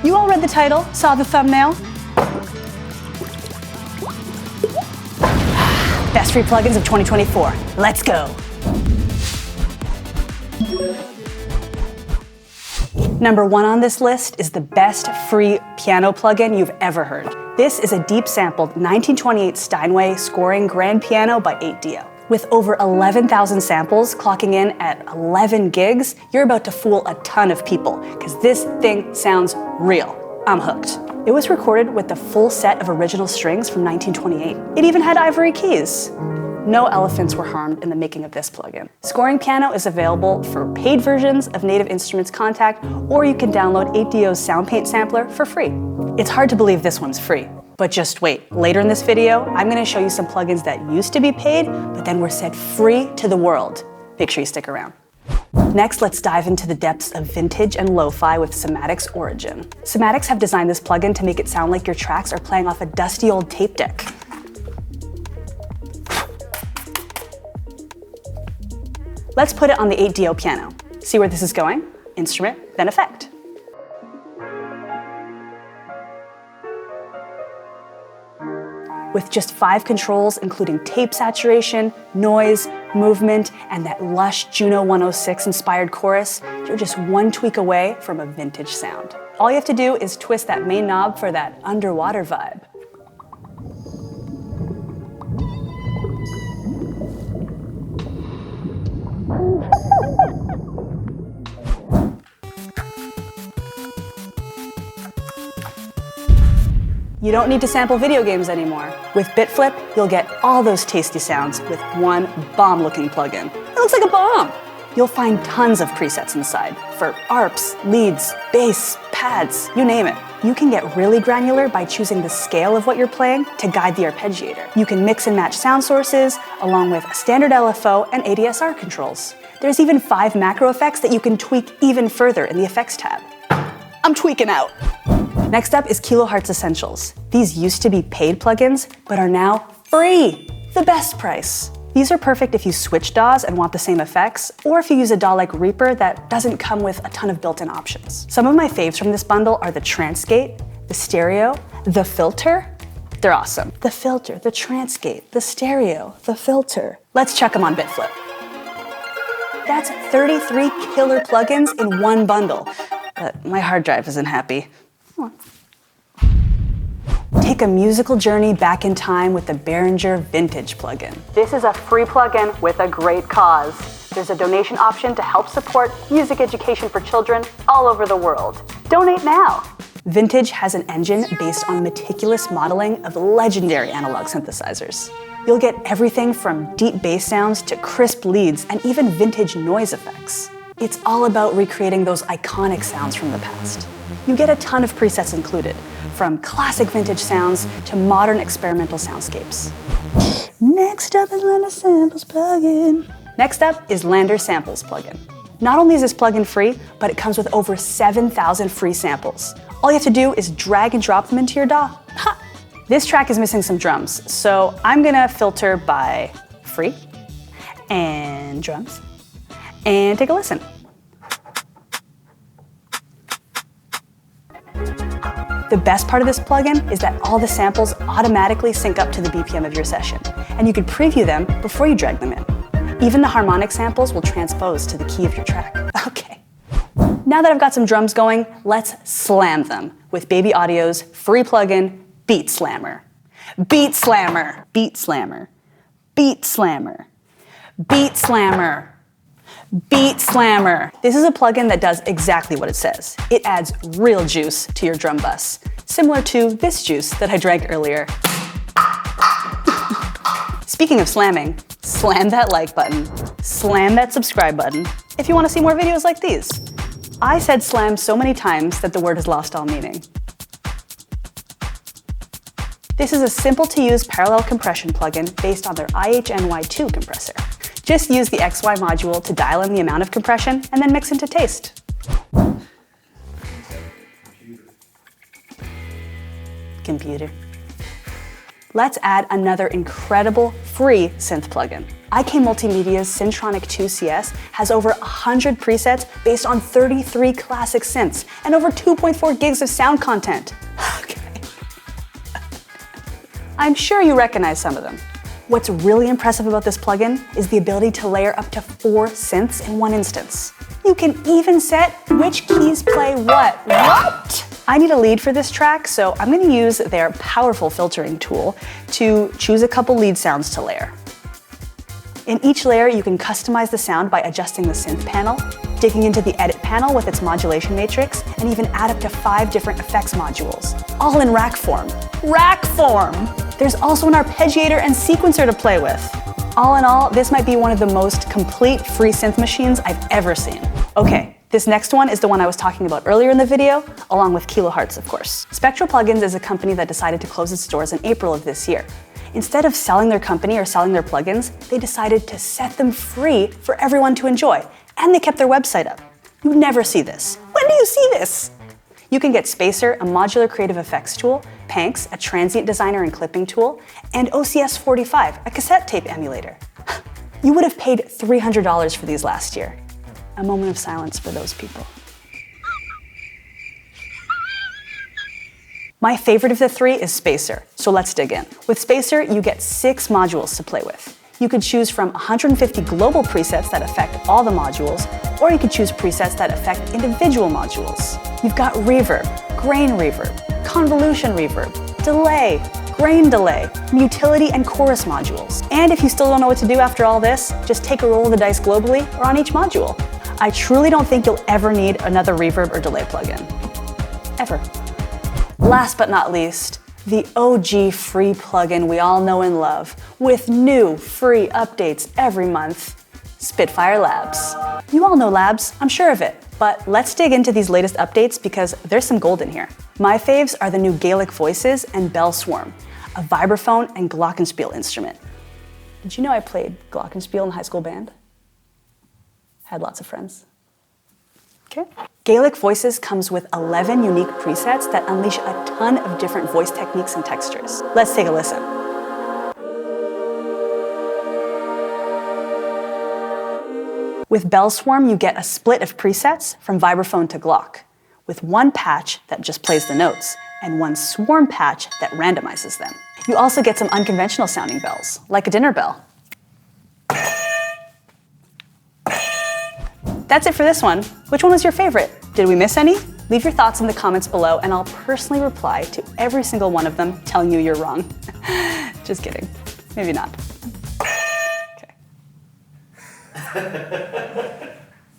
You all read the title, saw the thumbnail? Best free plugins of 2024. Let's go. Number 1 on this list is the best free piano plugin you've ever heard. This is a deep sampled 1928 Steinway scoring grand piano by 8Dio. With over 11,000 samples clocking in at 11 gigs, you're about to fool a ton of people, because this thing sounds real. I'm hooked. It was recorded with the full set of original strings from 1928. It even had ivory keys. No elephants were harmed in the making of this plugin. Scoring Piano is available for paid versions of Native Instruments Contact, or you can download 8Dio's SoundPaint sampler for free. It's hard to believe this one's free, but just wait. Later in this video, I'm going to show you some plugins that used to be paid, but then were set free to the world. Make sure you stick around. Next, let's dive into the depths of vintage and lo-fi with Cymatics Origin. Cymatics have designed this plugin to make it sound like your tracks are playing off a dusty old tape deck. Let's put it on the 8Dio piano. See where this is going? Instrument, then effect. With just 5 controls, including tape saturation, noise, movement, and that lush Juno 106 inspired chorus, you're just one tweak away from a vintage sound. All you have to do is twist that main knob for that underwater vibe. You don't need to sample video games anymore. With Bitflip, you'll get all those tasty sounds with one bomb-looking plugin. It looks like a bomb! You'll find tons of presets inside for ARPs, leads, bass, pads, you name it. You can get really granular by choosing the scale of what you're playing to guide the arpeggiator. You can mix and match sound sources along with standard LFO and ADSR controls. There's even 5 macro effects that you can tweak even further in the effects tab. I'm tweaking out. Next up is Kilohearts Essentials. These used to be paid plugins, but are now free. The best price. These are perfect if you switch DAWs and want the same effects, or if you use a DAW like Reaper that doesn't come with a ton of built-in options. Some of my faves from this bundle are the Transgate, the Stereo, the Filter. They're awesome. The Filter, the Transgate, the Stereo, the Filter. Let's check them on Bitflip. That's 33 killer plugins in one bundle, but my hard drive isn't happy. Take a musical journey back in time with the Behringer Vintage plugin. This is a free plugin with a great cause. There's a donation option to help support music education for children all over the world. Donate now! Vintage has an engine based on meticulous modeling of legendary analog synthesizers. You'll get everything from deep bass sounds to crisp leads and even vintage noise effects. It's all about recreating those iconic sounds from the past. You get a ton of presets included, from classic vintage sounds to modern experimental soundscapes. Next up is LANDR Samples plugin. Next up is LANDR Samples plugin. Not only is this plugin free, but it comes with over 7,000 free samples. All you have to do is drag and drop them into your DAW. Ha! This track is missing some drums, so I'm gonna filter by free and drums and take a listen. The best part of this plugin is that all the samples automatically sync up to the BPM of your session, and you can preview them before you drag them in. Even the harmonic samples will transpose to the key of your track. Okay. Now that I've got some drums going, let's slam them with Baby Audio's free plugin, Beat Slammer. Beat Slammer, Beat Slammer, Beat Slammer, Beat Slammer. Beat Slammer. This is a plugin that does exactly what it says. It adds real juice to your drum bus, similar to this juice that I dragged earlier. Speaking of slamming, slam that like button, slam that subscribe button if you want to see more videos like these. I said slam so many times that the word has lost all meaning. This is a simple to use parallel compression plugin based on their IHNY2 compressor. Just use the XY module to dial in the amount of compression and then mix into taste. Computer. Let's add another incredible free synth plugin. IK Multimedia's Syntronik 2CS has over 100 presets based on 33 classic synths and over 2.4 gigs of sound content. Okay. I'm sure you recognize some of them. What's really impressive about this plugin is the ability to layer up to 4 synths in one instance. You can even set which keys play what. What? I need a lead for this track, so I'm going to use their powerful filtering tool to choose a couple lead sounds to layer. In each layer, you can customize the sound by adjusting the synth panel, digging into the edit panel with its modulation matrix, and even add up to 5 different effects modules, all in rack form. Rack form! There's also an arpeggiator and sequencer to play with. All in all, this might be one of the most complete free synth machines I've ever seen. Okay, this next one is the one I was talking about earlier in the video, along with Kilohearts, of course. Spectral Plugins is a company that decided to close its doors in April of this year. Instead of selling their company or selling their plugins, they decided to set them free for everyone to enjoy, and they kept their website up. You never see this. When do you see this? You can get Spacer, a modular creative effects tool, Panks, a transient designer and clipping tool, and OCS45, a cassette tape emulator. You would have paid $300 for these last year. A moment of silence for those people. My favorite of the 3 is Spacer, so let's dig in. With Spacer, you get 6 modules to play with. You could choose from 150 global presets that affect all the modules, or you could choose presets that affect individual modules. You've got reverb, grain reverb, convolution reverb, delay, grain delay, utility and chorus modules. And if you still don't know what to do after all this, just take a roll of the dice globally or on each module. I truly don't think you'll ever need another reverb or delay plugin. Ever. Last but not least, the OG free plugin we all know and love, with new free updates every month, Spitfire LABS. You all know Labs, I'm sure of it, but let's dig into these latest updates because there's some gold in here. My faves are the new Gaelic Voices and Bell Swarm, a vibraphone and glockenspiel instrument. Did you know I played glockenspiel in high school band? Had lots of friends. Okay. Gaelic Voices comes with 11 unique presets that unleash a ton of different voice techniques and textures. Let's take a listen. With Bell Swarm, you get a split of presets from vibraphone to glock, with one patch that just plays the notes and one swarm patch that randomizes them. You also get some unconventional sounding bells, like a dinner bell. That's it for this one. Which one was your favorite? Did we miss any? Leave your thoughts in the comments below and I'll personally reply to every single one of them telling you you're wrong. Just kidding. Maybe not. Okay.